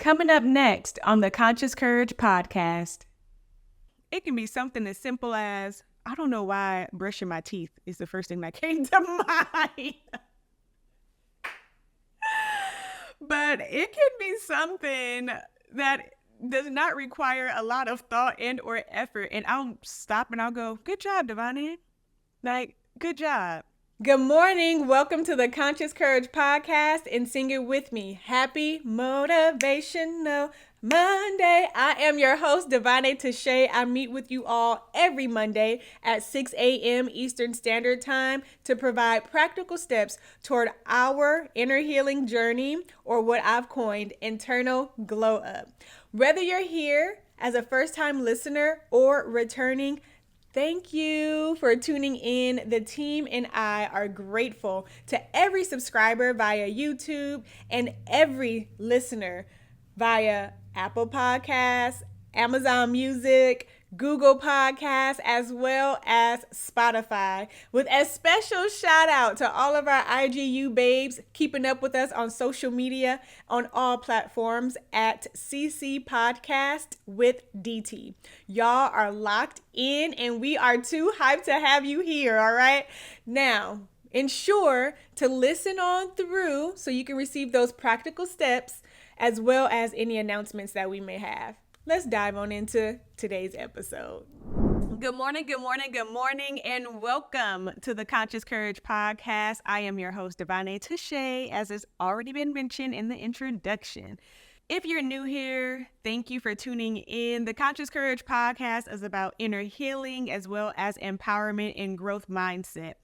Coming up next on the Conscious Courage podcast. It can be something as simple as, I don't know why brushing my teeth is the first thing that came to mind. But it can be something that does not require a lot of thought and or effort. And I'll stop and I'll go, good job, Davone'a. Like, good job. Good morning. Welcome to the Conscious Courage podcast and sing it with me. Happy Motivational Monday. I am your host, Davone'a. I meet with you all every Monday at 6 a.m. Eastern Standard Time to provide practical steps toward our inner healing journey, or what I've coined internal glow up. Whether you're here as a first-time listener or returning, thank you for tuning in. The team and I are grateful to every subscriber via YouTube and every listener via Apple Podcasts, Amazon Music, Google Podcasts, as well as Spotify. With a special shout out to all of our IGU babes keeping up with us on social media on all platforms at CC Podcast with DT. Y'all are locked in and we are too hyped to have you here, all right? Now, ensure to listen on through so you can receive those practical steps as well as any announcements that we may have. Let's dive on into today's episode. Good morning, and welcome to the Conscious Courage podcast. I am your host, Davone'a, as has already been mentioned in the introduction. If you're new here, thank you for tuning in. The Conscious Courage podcast is about inner healing as well as empowerment and growth mindset.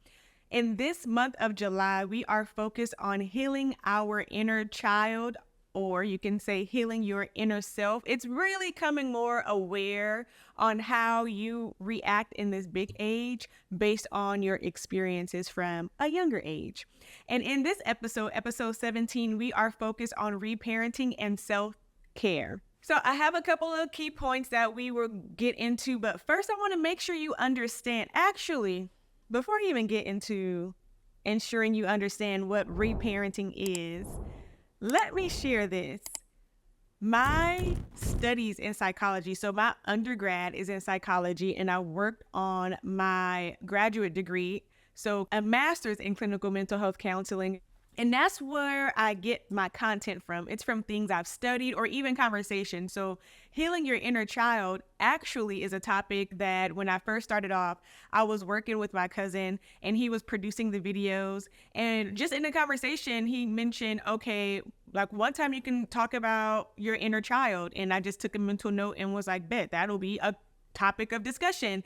In this month of July, we are focused on healing our inner child, or you can say healing your inner self. It's really coming more aware on how you react in this big age based on your experiences from a younger age. And in this episode 17, we are focused on reparenting and self-care. So I have a couple of key points that we will get into, but first I want to make sure you understand. Actually, before I even get into ensuring you understand what reparenting is, let me share this. My studies in psychology, so my undergrad is in psychology, and I worked on my graduate degree, so a master's in clinical mental health counseling. And that's where I get my content from. It's from things I've studied or even conversations. So healing your inner child actually is a topic that when I first started off, I was working with my cousin and he was producing the videos. And just in the conversation, he mentioned, okay, like one time you can talk about your inner child. And I just took a mental note and was like, bet that'll be a topic of discussion.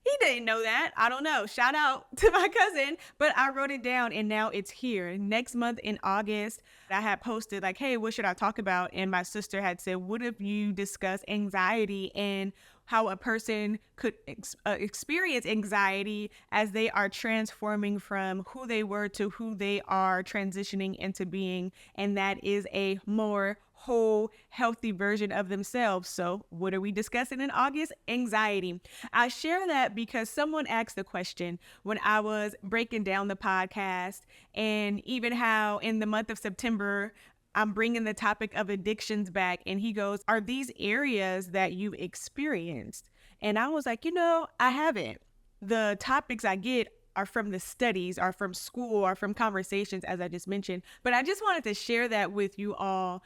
He didn't know that. I don't know. Shout out to my cousin. But I wrote it down and now it's here. Next month in August, I had posted like, hey, what should I talk about? And my sister had said, what if you discuss anxiety and how a person could experience anxiety as they are transforming from who they were to who they are transitioning into being. And that is a more whole, healthy version of themselves. So what are we discussing in August? Anxiety. I share that because someone asked the question when I was breaking down the podcast, and even how in the month of September, I'm bringing the topic of addictions back. And he goes, are these areas that you've experienced? And I was like, I haven't. The topics I get are from the studies, are from school, are from conversations, as I just mentioned. But I just wanted to share that with you all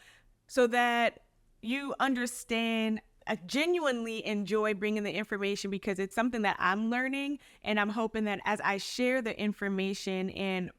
so that you understand. I genuinely enjoy bringing the information because it's something that I'm learning, and I'm hoping that as I share the information and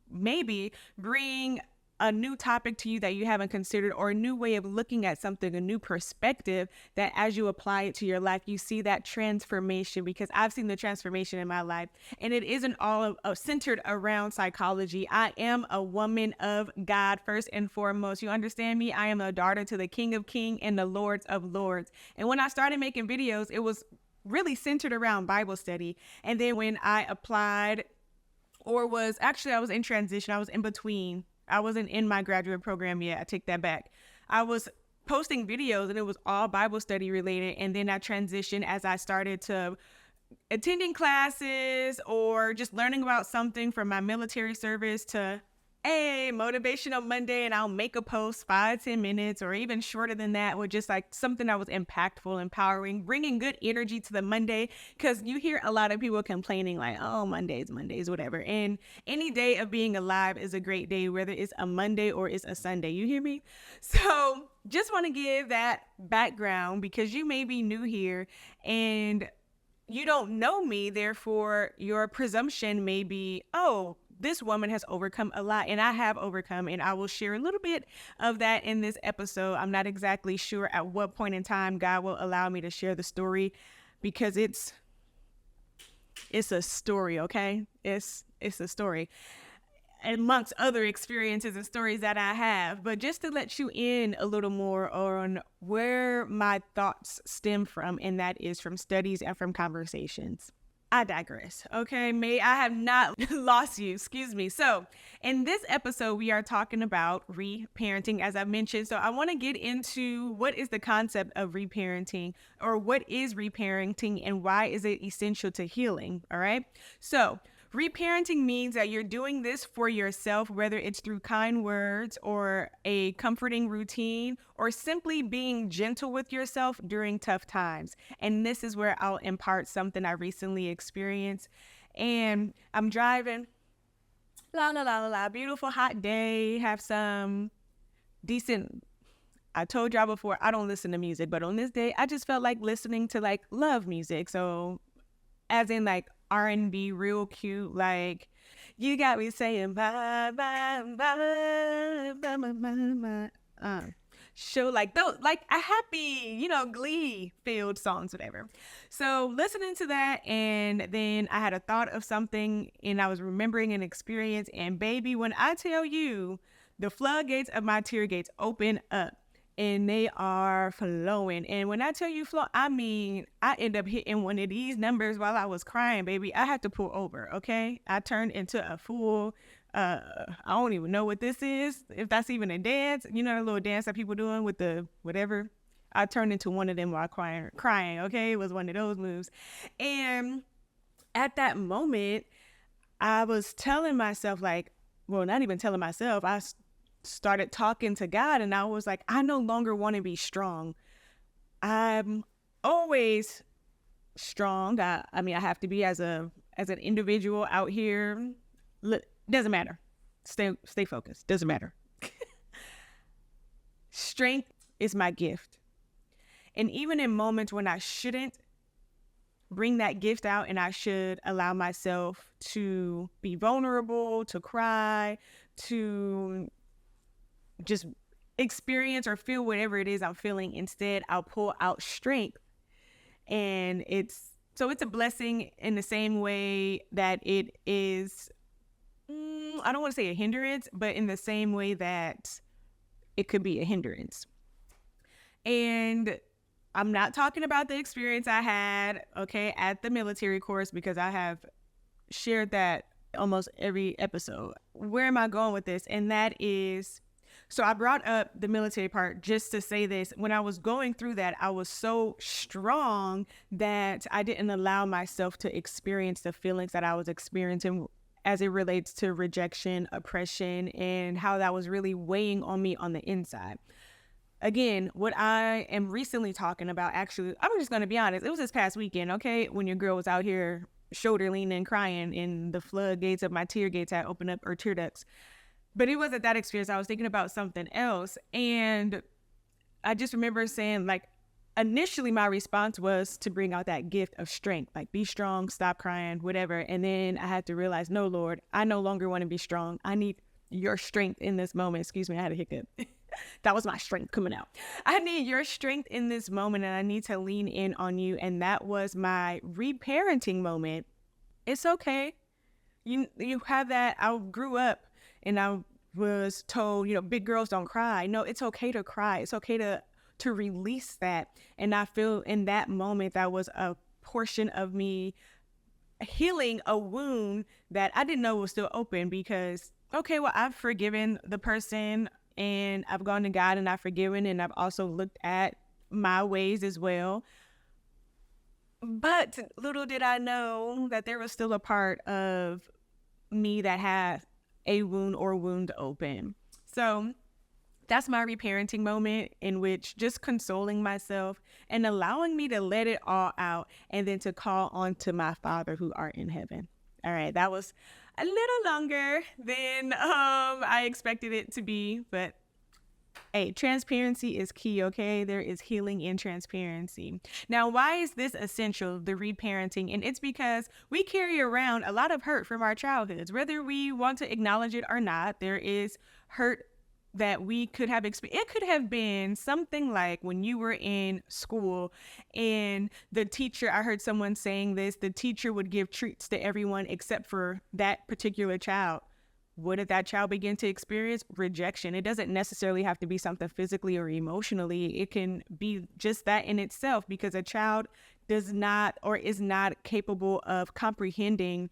maybe bring a new topic to you that you haven't considered, or a new way of looking at something, a new perspective, that as you apply it to your life, you see that transformation, because I've seen the transformation in my life. And it isn't all centered around psychology. I am a woman of God first and foremost. You understand me? I am a daughter to the King of Kings and the Lords of Lords. And when I started making videos, it was really centered around Bible study. And then when I applied, I was in transition, I was in between. I wasn't in my graduate program yet. I take that back. I was posting videos and it was all Bible study related. And then I transitioned as I started to attending classes or just learning about something from my military service to hey, motivational Monday, and I'll make a post 5-10 minutes or even shorter than that with just like something that was impactful, empowering, bringing good energy to the Monday. Because you hear a lot of people complaining like, oh, Mondays, whatever. And any day of being alive is a great day, whether it's a Monday or it's a Sunday. You hear me? So just want to give that background because you may be new here and you don't know me. Therefore, your presumption may be, oh, this woman has overcome a lot, and I have overcome, and I will share a little bit of that in this episode. I'm not exactly sure at what point in time God will allow me to share the story because it's a story, okay? It's a story amongst other experiences and stories that I have, but just to let you in a little more on where my thoughts stem from, and that is from studies and from conversations. I digress. Okay. May I have not lost you. Excuse me. So in this episode, we are talking about reparenting, as I mentioned. So I want to get into what is the concept of reparenting, or what is reparenting and why is it essential to healing? All right. So reparenting means that you're doing this for yourself, whether it's through kind words or a comforting routine or simply being gentle with yourself during tough times. And this is where I'll impart something I recently experienced. And I'm driving, beautiful hot day, have some decent, I told y'all before, I don't listen to music, but on this day, I just felt like listening to like love music. So as in like R&B, real cute, like you got me saying bye bye bye bye bye bye. Show like those, like a happy, glee filled songs, whatever. So listening to that, and then I had a thought of something, and I was remembering an experience, and baby, when I tell you, the floodgates of my tear gates open up. And they are flowing. And when I tell you flow, I mean, I end up hitting one of these numbers while I was crying, baby. I had to pull over, okay? I turned into a full, I don't even know what this is, if that's even a dance. You know, a little dance that people doing with the whatever. I turned into one of them while crying, okay? It was one of those moves. And at that moment, I was telling myself, like, well, not even telling myself, I started talking to God, and I was like, I no longer want to be strong. I'm always strong. I mean, I have to be as an individual out here. Doesn't matter. Stay focused. Doesn't matter. Strength is my gift. And even in moments when I shouldn't bring that gift out, and I should allow myself to be vulnerable, to cry, to just experience or feel whatever it is I'm feeling. Instead, I'll pull out strength. And it's a blessing in the same way that it is, I don't want to say a hindrance, but in the same way that it could be a hindrance. And I'm not talking about the experience I had, okay, at the military course, because I have shared that almost every episode. Where am I going with this? And that is, so I brought up the military part just to say this. When I was going through that, I was so strong that I didn't allow myself to experience the feelings that I was experiencing as it relates to rejection, oppression, and how that was really weighing on me on the inside. Again, what I am recently talking about, actually, I'm just going to be honest. It was this past weekend, okay, when your girl was out here shoulder leaning, crying, and the floodgates of my tear gates had opened up, or tear ducts. But it wasn't that experience. I was thinking about something else. And I just remember saying, like, initially my response was to bring out that gift of strength, like be strong, stop crying, whatever. And then I had to realize, no, Lord, I no longer want to be strong. I need your strength in this moment. Excuse me, I had a hiccup. That was my strength coming out. I need your strength in this moment, and I need to lean in on you. And that was my reparenting moment. It's okay. You have that. I grew up and I was told, big girls don't cry. No, it's okay to cry. It's okay to release that. And I feel in that moment, that was a portion of me healing a wound that I didn't know was still open, because, okay, well, I've forgiven the person, and I've gone to God and I've forgiven, and I've also looked at my ways as well. But little did I know that there was still a part of me that had a wound or wound open. So that's my reparenting moment, in which just consoling myself and allowing me to let it all out, and then to call on to my Father who art in heaven. All right, that was a little longer than I expected it to be, but hey, transparency is key, okay? There is healing in transparency. Now, why is this essential, the reparenting? And it's because we carry around a lot of hurt from our childhoods. Whether we want to acknowledge it or not, there is hurt that we could have experienced. It could have been something like when you were in school and the teacher, I heard someone saying this, the teacher would give treats to everyone except for that particular child. What did that child begin to experience? Rejection. It doesn't necessarily have to be something physically or emotionally. It can be just that in itself, because a child does not or is not capable of comprehending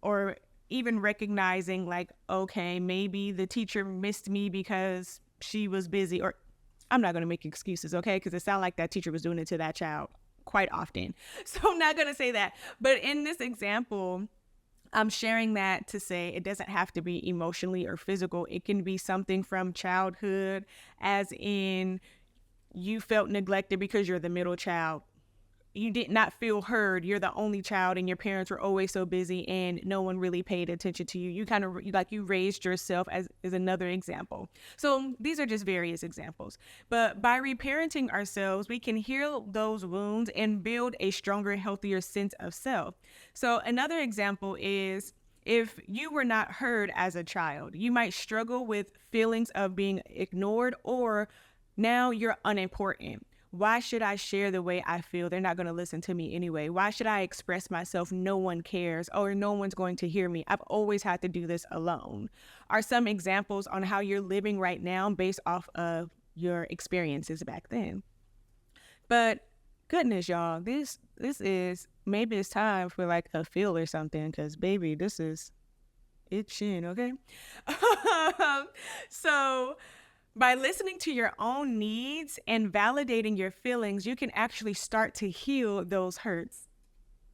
or even recognizing, like, okay, maybe the teacher missed me because she was busy, or I'm not going to make excuses, okay? Because it sounds like that teacher was doing it to that child quite often. So I'm not going to say that. But in this example, I'm sharing that to say it doesn't have to be emotionally or physical. It can be something from childhood, as in you felt neglected because you're the middle child. You did not feel heard. You're the only child and your parents were always so busy and no one really paid attention to you. You kind of like you raised yourself as another example. So these are just various examples. But by reparenting ourselves, we can heal those wounds and build a stronger, healthier sense of self. So another example is, if you were not heard as a child, you might struggle with feelings of being ignored, or now you're unimportant. Why should I share the way I feel? They're not going to listen to me anyway. Why should I express myself? No one cares, or no one's going to hear me. I've always had to do this alone. Are some examples on how you're living right now based off of your experiences back then. But goodness, y'all, this is, maybe it's time for like a feel or something, because baby, this is itching, okay? So by listening to your own needs and validating your feelings, you can actually start to heal those hurts.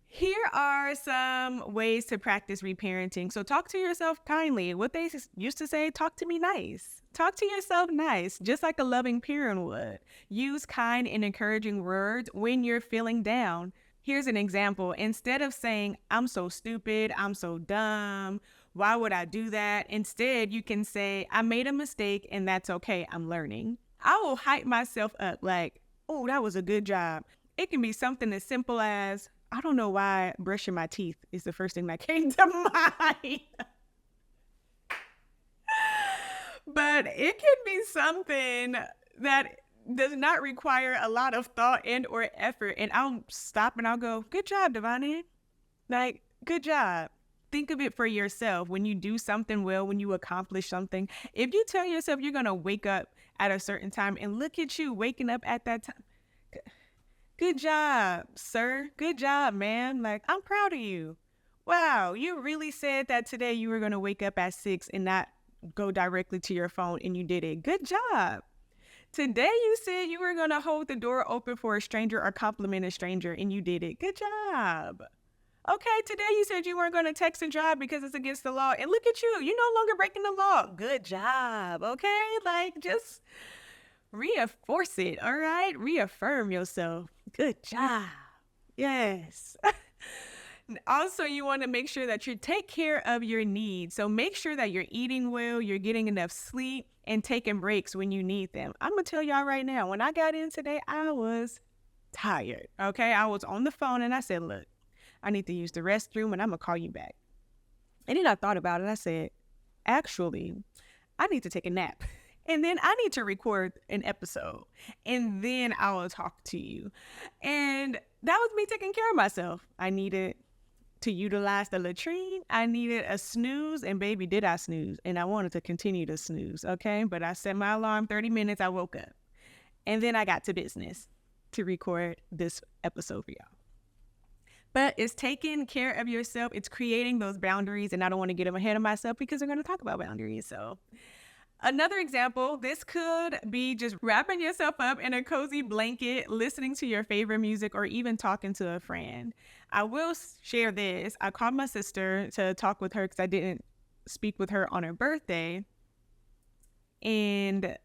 Here are some ways to practice reparenting. So talk to yourself kindly. What they used to say, talk to me nice. Talk to yourself nice, just like a loving parent would. Use kind and encouraging words when you're feeling down. Here's an example. Instead of saying, I'm so stupid, I'm so dumb, why would I do that? Instead, you can say, I made a mistake and that's okay. I'm learning. I will hype myself up like, oh, that was a good job. It can be something as simple as, I don't know why brushing my teeth is the first thing that came to mind. But it can be something that does not require a lot of thought and or effort. And I'll stop and I'll go, good job, Davone'a. Like, good job. Think of it for yourself. When you do something well, when you accomplish something, if you tell yourself you're going to wake up at a certain time, and look at you waking up at that time. Good job, sir. Good job, man. Like, I'm proud of you. Wow, you really said that today you were going to wake up at 6 and not go directly to your phone, and you did it. Good job. Today you said you were going to hold the door open for a stranger or compliment a stranger, and you did it. Good job. Okay, today you said you weren't going to text and drive because it's against the law, and look at you. You're no longer breaking the law. Good job. Okay, like, just reinforce it, all right? Reaffirm yourself. Good job. Yes. Also, you want to make sure that you take care of your needs. So make sure that you're eating well, you're getting enough sleep, and taking breaks when you need them. I'm going to tell y'all right now, when I got in today, I was tired, okay? I was on the phone and I said, look, I need to use the restroom and I'm going to call you back. And then I thought about it. I said, actually, I need to take a nap. And then I need to record an episode. And then I will talk to you. And that was me taking care of myself. I needed to utilize the latrine. I needed a snooze. And baby, did I snooze. And I wanted to continue to snooze, okay? But I set my alarm 30 minutes. I woke up. And then I got to business to record this episode for y'all. But it's taking care of yourself. It's creating those boundaries. And I don't want to get them ahead of myself because we're going to talk about boundaries. So another example, this could be just wrapping yourself up in a cozy blanket, listening to your favorite music, or even talking to a friend. I will share this. I called my sister to talk with her because I didn't speak with her on her birthday. And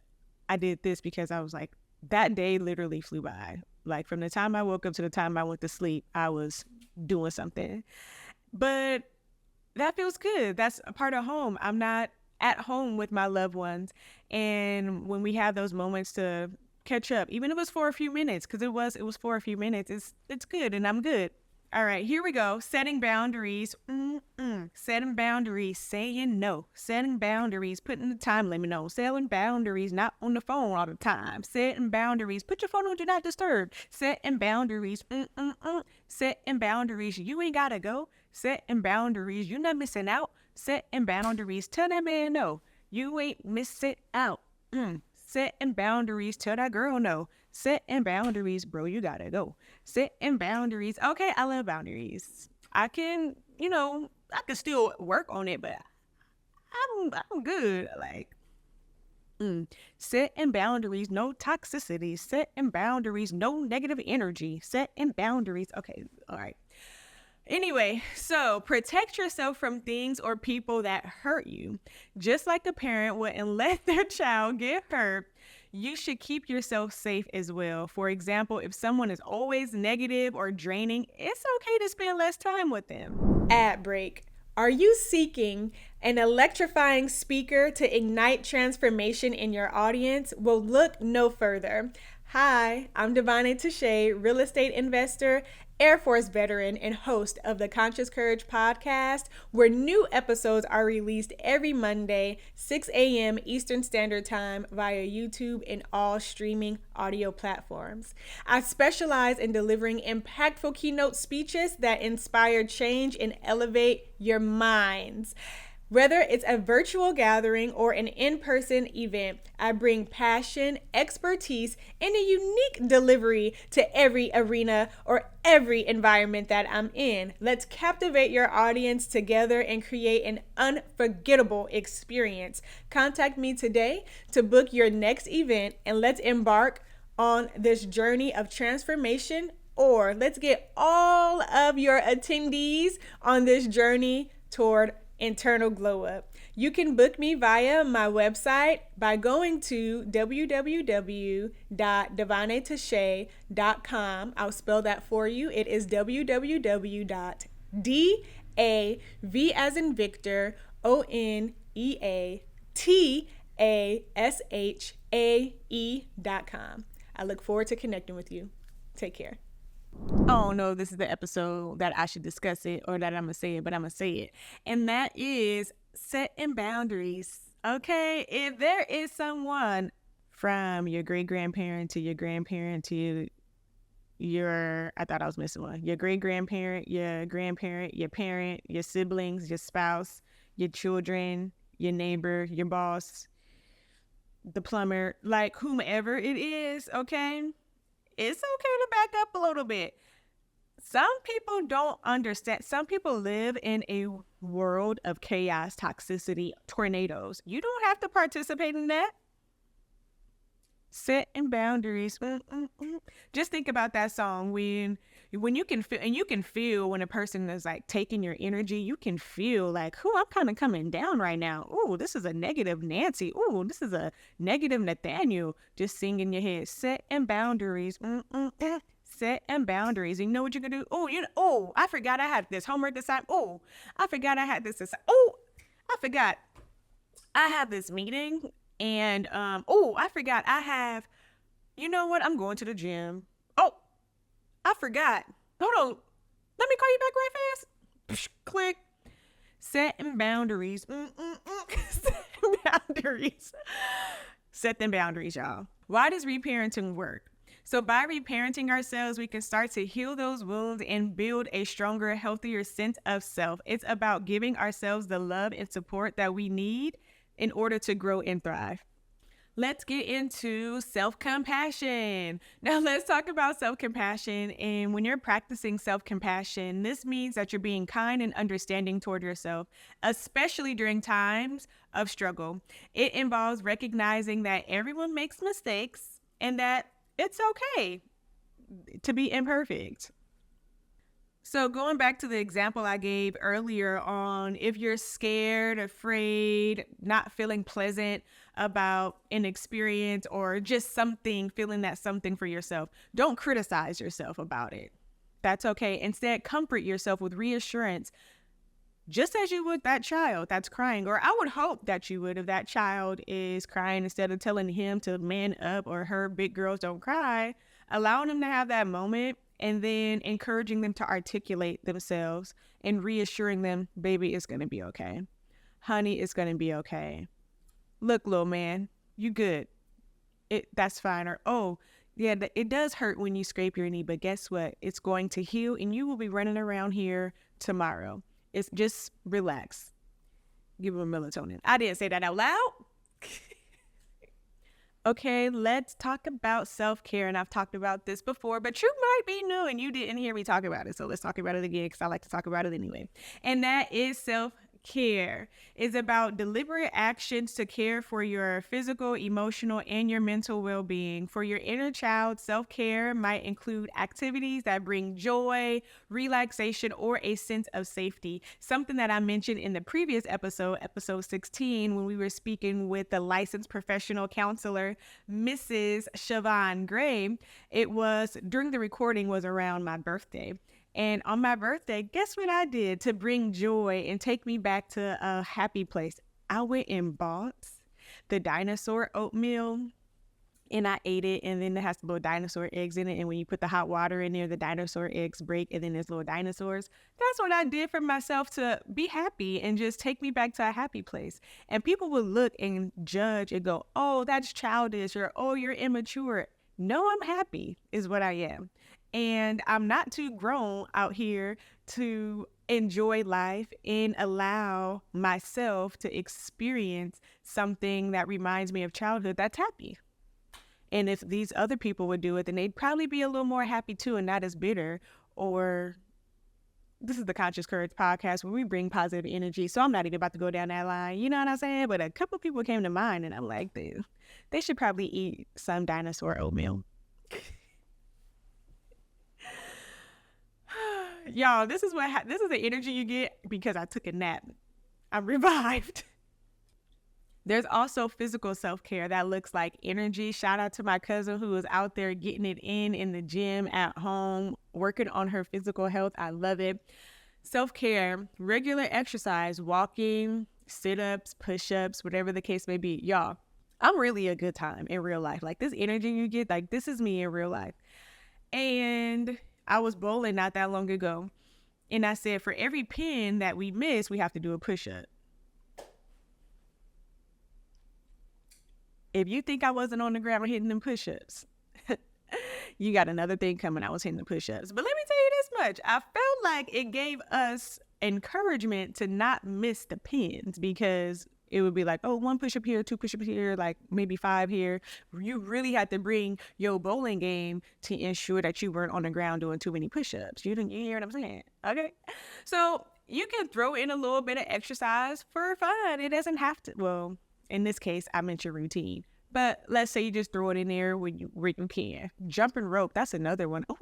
I did this because I was like, that day literally flew by. Like from the time I woke up to the time I went to sleep, I was doing something. But that feels good. That's a part of home. I'm not at home with my loved ones. And when we have those moments to catch up, even if it was for a few minutes, because it was for a few minutes, it's good and I'm good. All right, here we go. Setting boundaries. Setting boundaries, saying no. Setting boundaries, putting the time limit on. Setting boundaries, not on the phone all the time. Setting boundaries, put your phone on do not disturb. Setting boundaries. Setting boundaries, you ain't gotta go. Setting boundaries, you're not missing out. Setting boundaries, tell that man no. You ain't missing out. Setting boundaries, tell that girl no. Setting boundaries, bro, you gotta go. Setting boundaries. Okay, I love boundaries. I can, I can still work on it, but I'm good. Like, setting boundaries, no toxicity. Setting boundaries, no negative energy. Setting boundaries. Okay, all right. Anyway, so protect yourself from things or people that hurt you. Just like a parent wouldn't let their child get hurt, you should keep yourself safe as well. For example, if someone is always negative or draining, it's okay to spend less time with them. Ad break. Are you seeking an electrifying speaker to ignite transformation in your audience? Well, look no further. Hi, I'm Davone'a Touche, real estate investor, Air Force veteran, and host of the Conscious Courage podcast, where new episodes are released every Monday, 6 a.m. Eastern Standard Time via YouTube and all streaming audio platforms. I specialize in delivering impactful keynote speeches that inspire change and elevate your minds. Whether it's a virtual gathering or an in-person event, I bring passion, expertise, and a unique delivery to every arena or every environment that I'm in. Let's captivate your audience together and create an unforgettable experience. Contact me today to book your next event, and let's embark on this journey of transformation, or let's get all of your attendees on this journey toward internal glow up. You can book me via my website by going to www.davoneatouche.com. I'll spell that for you. It is www.DAV as in Victor, ONEATASHAE.com. I look forward to connecting with you. Take care. Oh no, this is the episode that I should discuss it or that I'm going to say it, but I'm going to say it. And that is setting boundaries. Okay. If there is someone from your great grandparent to your grandparent to I thought I was missing one, your great grandparent, your grandparent, your parent, your siblings, your spouse, your children, your neighbor, your boss, the plumber, like whomever it is. Okay. It's okay to back up a little bit. Some people don't understand. Some people live in a world of chaos, toxicity, tornadoes. You don't have to participate in that. Setting boundaries. Just think about that song when you can feel, and you can feel when a person is like taking your energy. You can feel like, I'm kind of coming down right now. Oh, this is a negative Nancy. Oh, this is a negative Nathaniel. Just sing in your head. Setting boundaries. Setting boundaries. You know what you're gonna do? Oh, I forgot I had this homework this time. Oh, I forgot I had this. Oh, I forgot I have this meeting. And, I forgot I have, you know what? I'm going to the gym. Oh, I forgot. Hold on. Let me call you back right fast. Click. Setting boundaries. Setting boundaries. Set them boundaries, y'all. Why does reparenting work? So by reparenting ourselves, we can start to heal those wounds and build a stronger, healthier sense of self. It's about giving ourselves the love and support that we need in order to grow and thrive. Let's get into self-compassion. Now let's talk about self-compassion. And when you're practicing self-compassion, this means that you're being kind and understanding toward yourself, especially during times of struggle. It involves recognizing that everyone makes mistakes and that it's okay to be imperfect. So going back to the example I gave earlier on if you're scared, afraid, not feeling pleasant about an experience or just something, feeling that something for yourself, don't criticize yourself about it. That's okay. Instead, comfort yourself with reassurance, just as you would that child that's crying. Or I would hope that you would if that child is crying, instead of telling him to man up or her, big girls don't cry, allowing them to have that moment and then encouraging them to articulate themselves and reassuring them, baby, it's going to be okay. Honey, it's going to be okay. Look, little man, you good. That's fine. Or, oh, yeah, it does hurt when you scrape your knee, but guess what? It's going to heal and you will be running around here tomorrow. It's just relax. Give him melatonin. I didn't say that out loud. Okay, let's talk about self-care. And I've talked about this before, but you might be new and you didn't hear me talk about it. So let's talk about it again because I like to talk about it anyway. And that is self-care. It's about deliberate actions to care for your physical, emotional, and your mental well-being. For your inner child, self-care might include activities that bring joy, relaxation, or a sense of safety. Something that I mentioned in the previous episode, episode 16, when we were speaking with the licensed professional counselor, Mrs. Siobhan Gray. It was during the recording was around my birthday. And on my birthday, guess what I did to bring joy and take me back to a happy place? I went and bought the dinosaur oatmeal and I ate it. And then it has little dinosaur eggs in it. And when you put the hot water in there, the dinosaur eggs break and then there's little dinosaurs. That's what I did for myself to be happy and just take me back to a happy place. And people will look and judge and go, oh, that's childish, or oh, you're immature. No, I'm happy is what I am. And I'm not too grown out here to enjoy life and allow myself to experience something that reminds me of childhood that's happy. And if these other people would do it, then they'd probably be a little more happy too and not as bitter. Or this is the Conscious Courage podcast where we bring positive energy. So I'm not even about to go down that line. You know what I'm saying? But a couple people came to mind and I'm like, they should probably eat some dinosaur oatmeal. Y'all, this is the energy you get because I took a nap. I'm revived. There's also physical self-care that looks like energy. Shout out to my cousin who is out there getting it in the gym, at home, working on her physical health. I love it. Self-care, regular exercise, walking, sit-ups, push-ups, whatever the case may be. Y'all, I'm really a good time in real life. Like this energy you get, like this is me in real life. And I was bowling not that long ago, and I said, for every pin that we miss, we have to do a push-up. If you think I wasn't on the ground hitting them push-ups, you got another thing coming. I was hitting the push-ups. But let me tell you this much. I felt like it gave us encouragement to not miss the pins, because it would be like, oh, 1 push-up here, 2 push-ups here, like maybe 5 here. You really had to bring your bowling game to ensure that you weren't on the ground doing too many push-ups. You hear what I'm saying? Okay. So you can throw in a little bit of exercise for fun. It doesn't have to, well, in this case, I meant your routine. But let's say you just throw it in there when you can. Jumping rope, that's another one. Oh,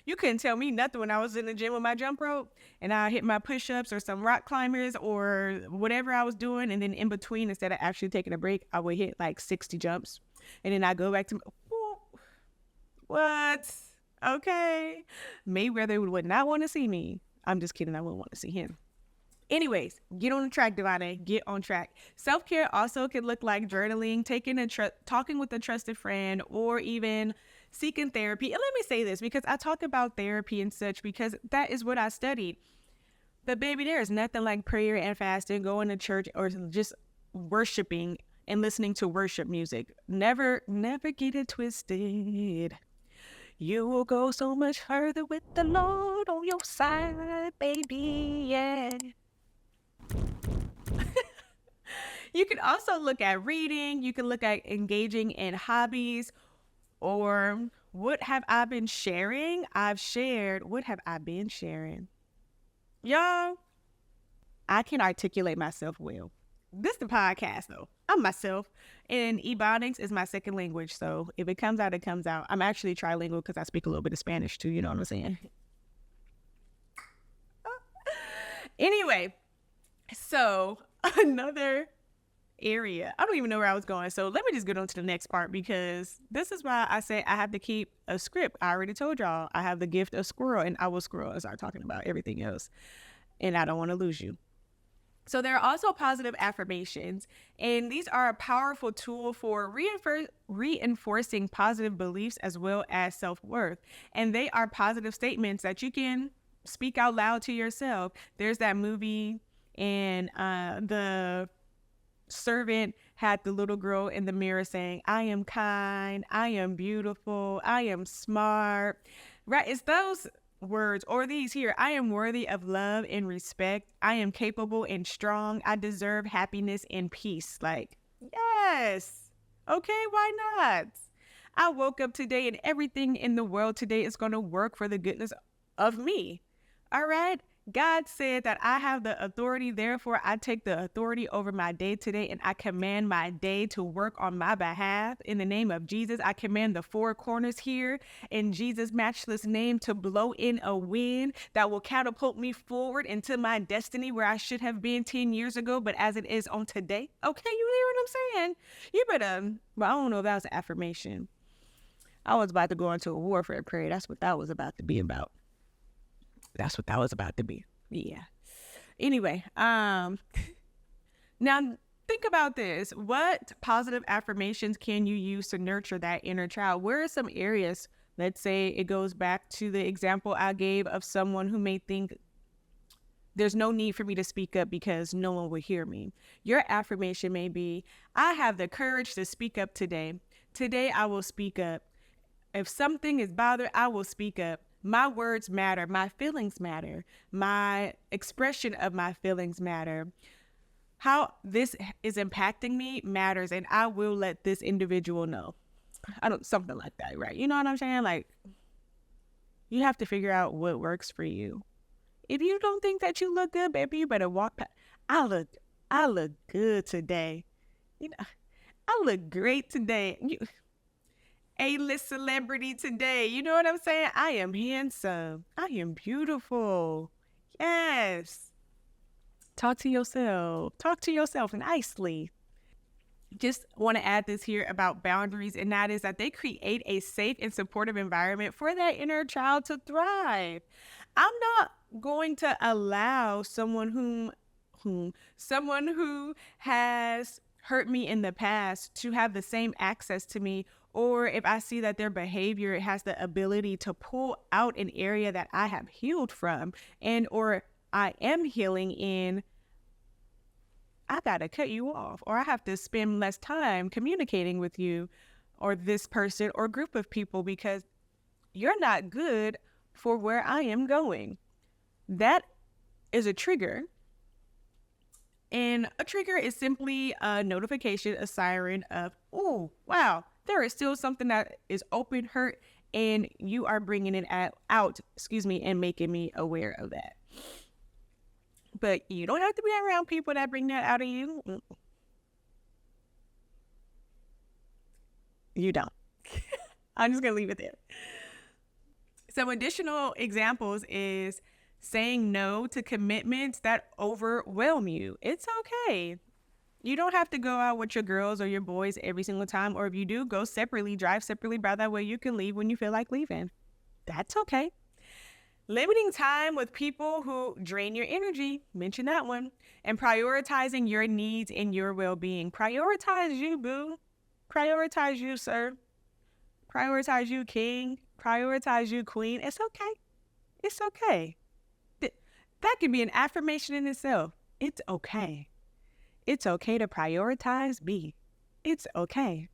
you couldn't tell me nothing when I was in the gym with my jump rope and I hit my push-ups or some rock climbers or whatever I was doing. And then in between, instead of actually taking a break, I would hit like 60 jumps. And then I go back to, what? Okay. Mayweather would not want to see me. I'm just kidding. I wouldn't want to see him. Anyways, get on the track, Davone'a. Get on track. Self-care also can look like journaling, talking with a trusted friend, or even seeking therapy. And let me say this, because I talk about therapy and such because that is what I studied. But baby, there is nothing like prayer and fasting, going to church, or just worshiping and listening to worship music. Never get it twisted. You will go so much further with the Lord on your side, baby, yeah. You can also look at reading. You can look at engaging in hobbies, or what have I been sharing? What have I been sharing? Y'all, I can articulate myself well. This is the podcast though. I'm myself, and Ebonics is my second language. So if it comes out, it comes out. I'm actually trilingual because I speak a little bit of Spanish too. You know what I'm saying? Anyway, so another area. I don't even know where I was going. So let me just get on to the next part, because this is why I say I have to keep a script. I already told y'all I have the gift of squirrel, and I will squirrel and start talking about everything else. And I don't want to lose you. So there are also positive affirmations, and these are a powerful tool for reinforcing positive beliefs as well as self-worth. And they are positive statements that you can speak out loud to yourself. There's that movie, and the servant had the little girl in the mirror saying, I am kind, I am beautiful, I am smart, right? It's those words, or these here: I am worthy of love and respect, I am capable and strong, I deserve happiness and peace. Like, yes, okay, why not? I woke up today and everything in the world today is going to work for the goodness of me. All right. God said that I have the authority, therefore I take the authority over my day today, and I command my day to work on my behalf. In the name of Jesus, I command the four corners here in Jesus' matchless name to blow in a wind that will catapult me forward into my destiny where I should have been 10 years ago, but as it is on today. Okay, you hear what I'm saying? You better, well, I don't know if that was an affirmation. I was about to go into a warfare prayer. That's what that was about to be about. That's what that was about to be. Yeah. Anyway, now think about this. What positive affirmations can you use to nurture that inner child? Where are some areas? Let's say it goes back to the example I gave of someone who may think there's no need for me to speak up because no one will hear me. Your affirmation may be, I have the courage to speak up today. Today I will speak up. If something is bothered, I will speak up. My words matter. My feelings matter. My expression of my feelings matter. How this is impacting me matters, and I will let this individual know. Something like that, right? You know what I'm saying? Like, you have to figure out what works for you. If you don't think that you look good, baby, you better walk past. I look good today. You know, I look great today. A-list celebrity today. You know what I'm saying? I am handsome. I am beautiful. Yes. Talk to yourself. Talk to yourself nicely. Just want to add this here about boundaries, and that is that they create a safe and supportive environment for that inner child to thrive. I'm not going to allow someone who has hurt me in the past to have the same access to me, or if I see that their behavior has the ability to pull out an area that I have healed from and or I am healing in, I gotta cut you off, or I have to spend less time communicating with you or this person or group of people because you're not good for where I am going. That is a trigger. And a trigger is simply a notification, a siren of, oh, wow, there is still something that is open, hurt, and you are bringing it out, and making me aware of that. But you don't have to be around people that bring that out of you. You don't. I'm just going to leave it there. Some additional examples is saying no to commitments that overwhelm you. It's okay. You don't have to go out with your girls or your boys every single time, or if you do, go separately, drive separately, by that way you can leave when you feel like leaving. That's okay. Limiting time with people who drain your energy, mention that one, and prioritizing your needs and your well-being. Prioritize you, boo. Prioritize you, sir. Prioritize you, king. Prioritize you, queen. It's okay. It's okay. That can be an affirmation in itself. It's okay. It's okay to prioritize me. It's okay.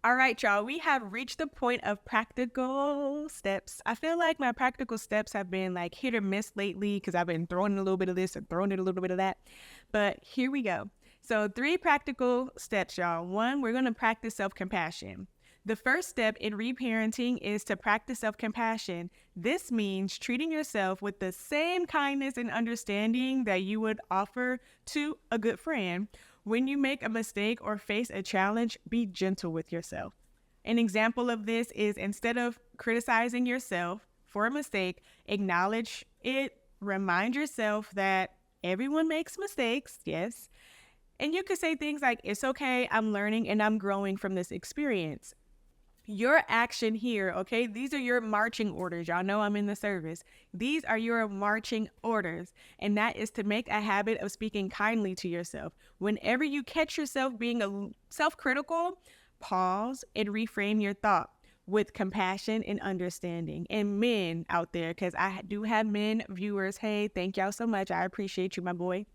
All right, y'all, we have reached the point of practical steps. I feel like my practical steps have been like hit or miss lately because I've been throwing a little bit of this and throwing in a little bit of that. But here we go. So 3 practical steps, y'all. 1, we're going to practice self-compassion. The first step in reparenting is to practice self-compassion. This means treating yourself with the same kindness and understanding that you would offer to a good friend. When you make a mistake or face a challenge, be gentle with yourself. An example of this is, instead of criticizing yourself for a mistake, acknowledge it remind yourself that everyone makes mistakes, yes. And you could say things like, it's okay, I'm learning and I'm growing from this experience. Your action here, okay? These are your marching orders. Y'all know I'm in the service. These are your marching orders. And that is to make a habit of speaking kindly to yourself. Whenever you catch yourself being self-critical, pause and reframe your thought with compassion and understanding. And men out there, because I do have men viewers. Hey, thank y'all so much. I appreciate you, my boy.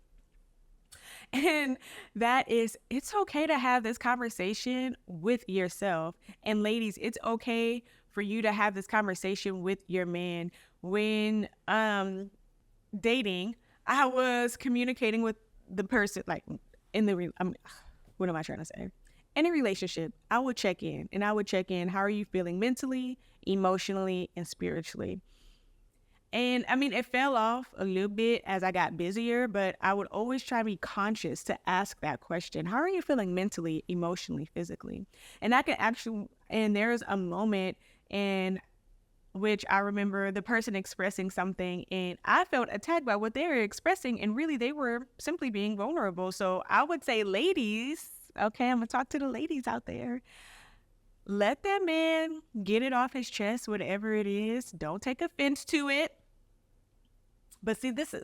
And that is, it's okay to have this conversation with yourself. And ladies, it's okay for you to have this conversation with your man. When dating, I was communicating with the person, like in the, what am I trying to say? In a relationship, I would check in and I would check in. How are you feeling mentally, emotionally, and spiritually? And I mean, it fell off a little bit as I got busier, but I would always try to be conscious to ask that question. How are you feeling mentally, emotionally, physically? And I can actually, and there's a moment in which I remember the person expressing something and I felt attacked by what they were expressing. And really, they were simply being vulnerable. So I would say, ladies, okay, I'm going to talk to the ladies out there. Let that man get it off his chest, whatever it is. Don't take offense to it. But see, this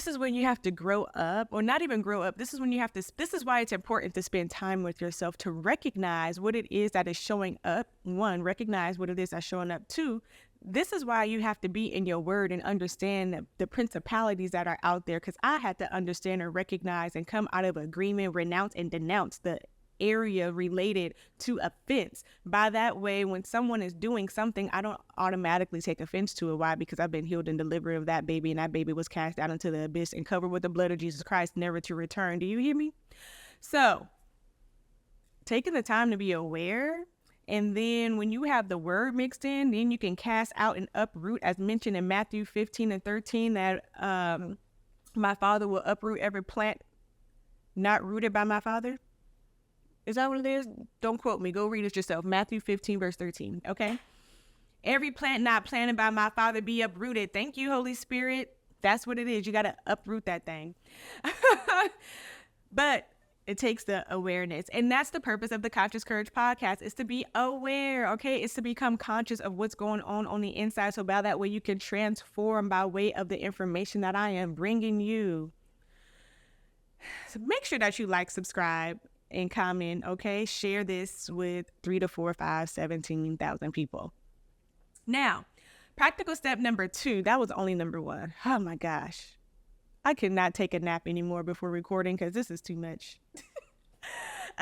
is when you have to grow up, or not even grow up. This is when you have to, this is why it's important to spend time with yourself to recognize what it is that is showing up. One, recognize what it is that's showing up. Two, this is why you have to be in your word and understand the principalities that are out there. Because I had to understand and recognize and come out of agreement, renounce and denounce the area related to offense. By that way, when someone is doing something, I don't automatically take offense to it. Why? Because I've been healed and delivered of that baby, and that baby was cast out into the abyss and covered with the blood of Jesus Christ, never to return. Do you hear me? So taking the time to be aware, and then when you have the word mixed in, then you can cast out and uproot, as mentioned in Matthew 15:13, that my Father will uproot every plant not rooted by my Father. Is that what it is? Don't quote me. Go read it yourself. Matthew 15:13. Okay. Every plant not planted by my Father be uprooted. Thank you, Holy Spirit. That's what it is. You got to uproot that thing. But it takes the awareness. And that's the purpose of the Conscious Courage podcast, is to be aware. Okay. It's to become conscious of what's going on the inside. So by that way, you can transform by way of the information that I am bringing you. So make sure that you like, subscribe, and comment, okay? Share this with 3 to 4, 5, 17,000 people. Now, practical step number 2, that was only number 1. Oh my gosh. I could not take a nap anymore before recording because this is too much.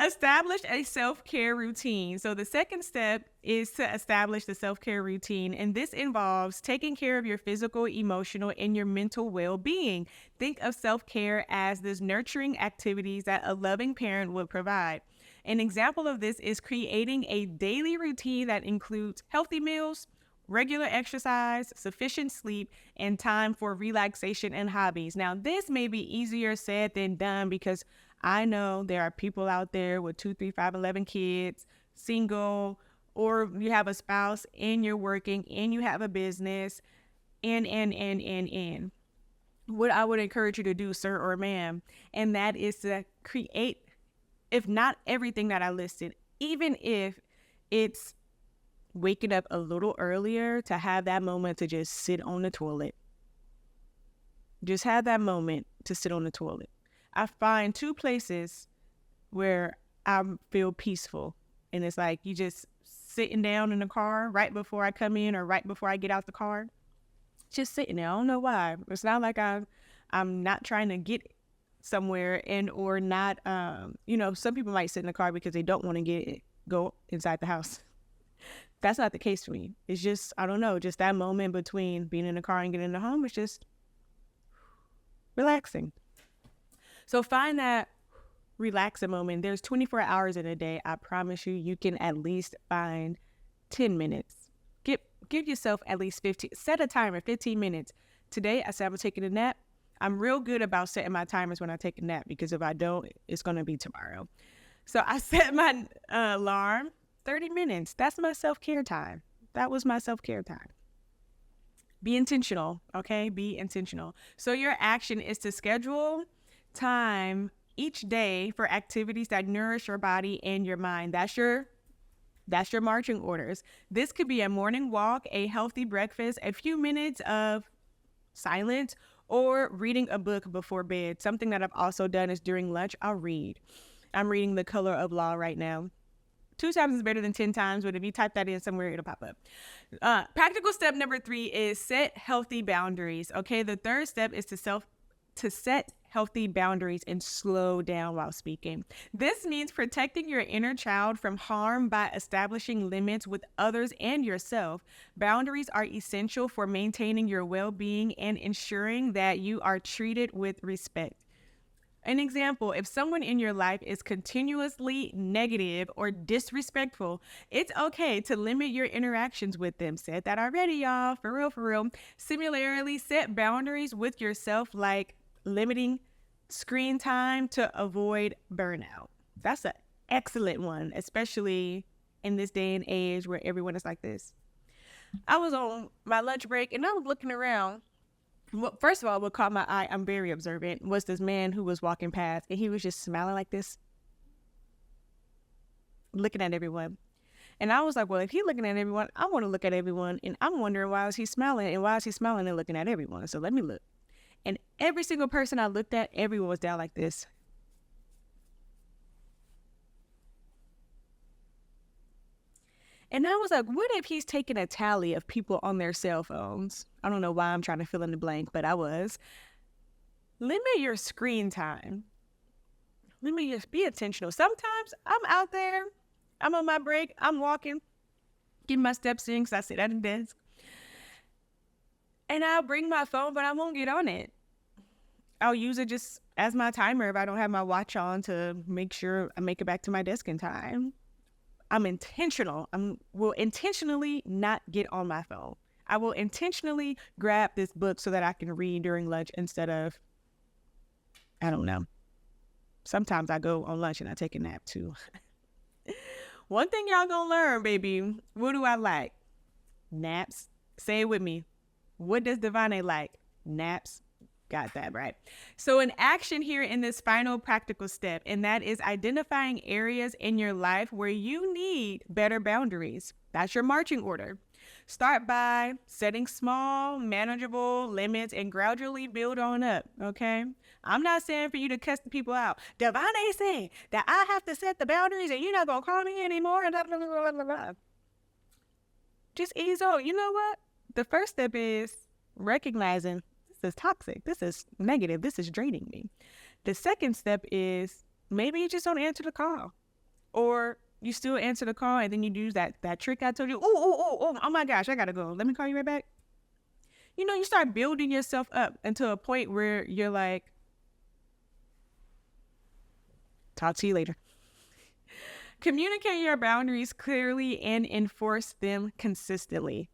Establish a self-care routine. So the second step is to establish the self-care routine, and this involves taking care of your physical, emotional, and your mental well-being. Think of self-care as this nurturing activities that a loving parent would provide. An example of this is creating a daily routine that includes healthy meals, regular exercise, sufficient sleep, and time for relaxation and hobbies. Now, this may be easier said than done because I know there are people out there with 2, 3, 5, 11 kids, single, or you have a spouse and you're working and you have a business and. What I would encourage you to do, sir or ma'am, and that is to create, if not everything that I listed, even if it's waking up a little earlier, to have that moment to just sit on the toilet. Just have that moment to sit on the toilet. I find 2 places where I feel peaceful. And it's like you just sitting down in the car right before I come in or right before I get out the car. Just sitting there. I don't know why. It's not like I'm not trying to get somewhere and or not, some people might sit in the car because they don't want to go inside the house. That's not the case for me. It's just, I don't know, just that moment between being in the car and getting in the home is just relaxing. So find that relaxing moment. There's 24 hours in a day. I promise you can at least find 10 minutes. Give yourself at least 15. Set a timer, 15 minutes. Today, I said I'm taking a nap. I'm real good about setting my timers when I take a nap because if I don't, it's going to be tomorrow. So I set my alarm, 30 minutes. That's my self-care time. That was my self-care time. Be intentional, okay? Be intentional. So your action is to schedule time each day for activities that nourish your body and your mind. That's your marching orders. This could be a morning walk, a healthy breakfast, a few minutes of silence, or reading a book before bed. Something that I've also done is during lunch, I'll read. I'm reading The Color of Law right now. 2 times is better than 10 times, but if you type that in somewhere, it'll pop up. Practical step number 3 is set healthy boundaries. Okay, the third step is to set healthy boundaries and slow down while speaking. This means protecting your inner child from harm by establishing limits with others and yourself. Boundaries are essential for maintaining your well-being and ensuring that you are treated with respect. An example, if someone in your life is continuously negative or disrespectful, it's okay to limit your interactions with them. Said that already, y'all. For real, for real. Similarly, set boundaries with yourself, like limiting screen time to avoid burnout. That's an excellent one, especially in this day and age where everyone is like this. I was on my lunch break and I was looking around. Well, first of all, what caught my eye, I'm very observant, was this man who was walking past and he was just smiling like this, looking at everyone. And I was like, well, if he's looking at everyone, I want to look at everyone. And I'm wondering, why is he smiling? And why is he smiling and looking at everyone? So let me look. And every single person I looked at, everyone was down like this. And I was like, what if he's taking a tally of people on their cell phones? I don't know why I'm trying to fill in the blank, but I was. Limit your screen time. Be intentional. Sometimes I'm out there, I'm on my break, I'm walking, getting my steps in because I sit at a desk. And I'll bring my phone, but I won't get on it. I'll use it just as my timer if I don't have my watch on to make sure I make it back to my desk in time. I'm intentional. Will intentionally not get on my phone. I will intentionally grab this book so that I can read during lunch instead of, I don't know. Sometimes I go on lunch and I take a nap too. One thing y'all gonna learn, baby. What do I like? Naps. Say it with me. What does Davone'a like? Naps. Got that right. So an action here in this final practical step, and that is identifying areas in your life where you need better boundaries. That's your marching order. Start by setting small, manageable limits and gradually build on up, okay? I'm not saying for you to cuss the people out. Davone'a saying that I have to set the boundaries and you're not going to call me anymore. Just ease on. You know what? The first step is recognizing this is toxic. This is negative. This is draining me. The second step is maybe you just don't answer the call, or you still answer the call and then you do that trick I told you. Oh my gosh, I gotta go. Let me call you right back. You know, you start building yourself up until a point where you're like, talk to you later. Communicate your boundaries clearly and enforce them consistently.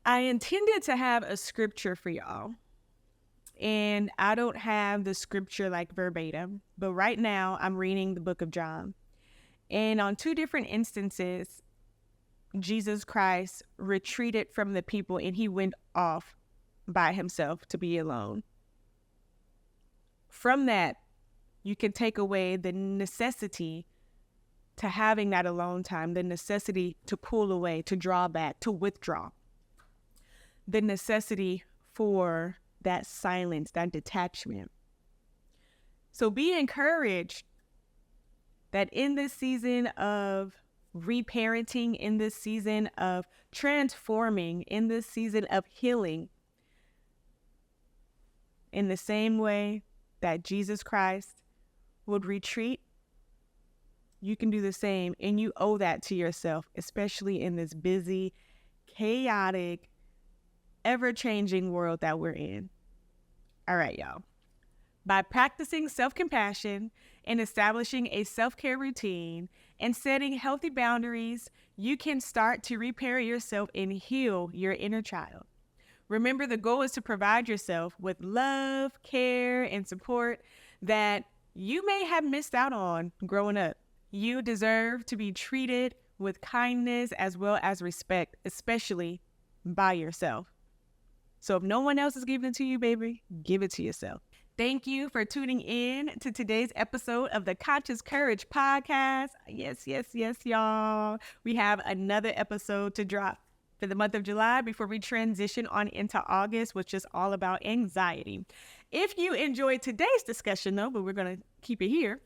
I intended to have a scripture for y'all, and I don't have the scripture like verbatim, but right now I'm reading the book of John. And on 2 different instances, Jesus Christ retreated from the people and he went off by himself to be alone. From that, you can take away the necessity to having that alone time, the necessity to pull away, to draw back, to withdraw, the necessity for that silence, that detachment. So be encouraged that in this season of reparenting, in this season of transforming, in this season of healing, in the same way that Jesus Christ would retreat, you can do the same, and you owe that to yourself, especially in this busy, chaotic, ever-changing world that we're in. All right, y'all. By practicing self-compassion and establishing a self-care routine and setting healthy boundaries, you can start to repair yourself and heal your inner child. Remember, the goal is to provide yourself with love, care, and support that you may have missed out on growing up. You deserve to be treated with kindness as well as respect, especially by yourself. So if no one else is giving it to you, baby, give it to yourself. Thank you for tuning in to today's episode of the Conscious Courage Podcast. Yes, y'all. We have another episode to drop for the month of July before we transition on into August, which is all about anxiety. If you enjoyed today's discussion, though, but we're going to keep it here,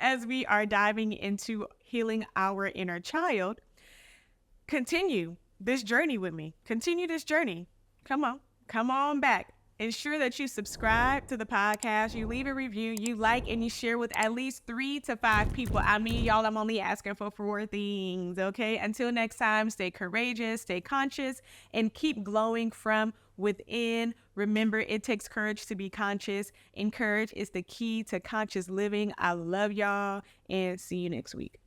as we are diving into healing our inner child, continue this journey with me. Continue this journey. Come on back. Ensure that you subscribe to the podcast, you leave a review, you like, and you share with at least 3 to 5 people. I mean, y'all, I'm only asking for 4 things, okay? Until next time, stay courageous, stay conscious, and keep glowing from within. Remember, it takes courage to be conscious, and courage is the key to conscious living. I love y'all, and see you next week.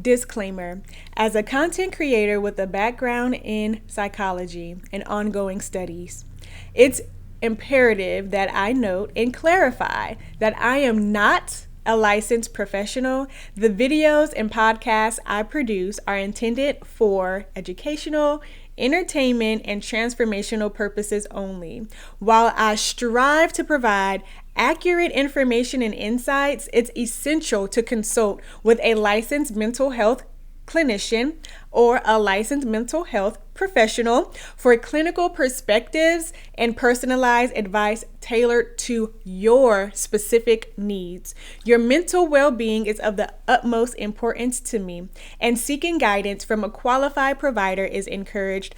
Disclaimer: as a content creator with a background in psychology and ongoing studies, it's imperative that I note and clarify that I am not a licensed professional. The videos and podcasts I produce are intended for educational, entertainment, and transformational purposes only. While I strive to provide accurate information and insights, it's essential to consult with a licensed mental health clinician or a licensed mental health professional for clinical perspectives and personalized advice tailored to your specific needs. Your mental well-being is of the utmost importance to me, and seeking guidance from a qualified provider is encouraged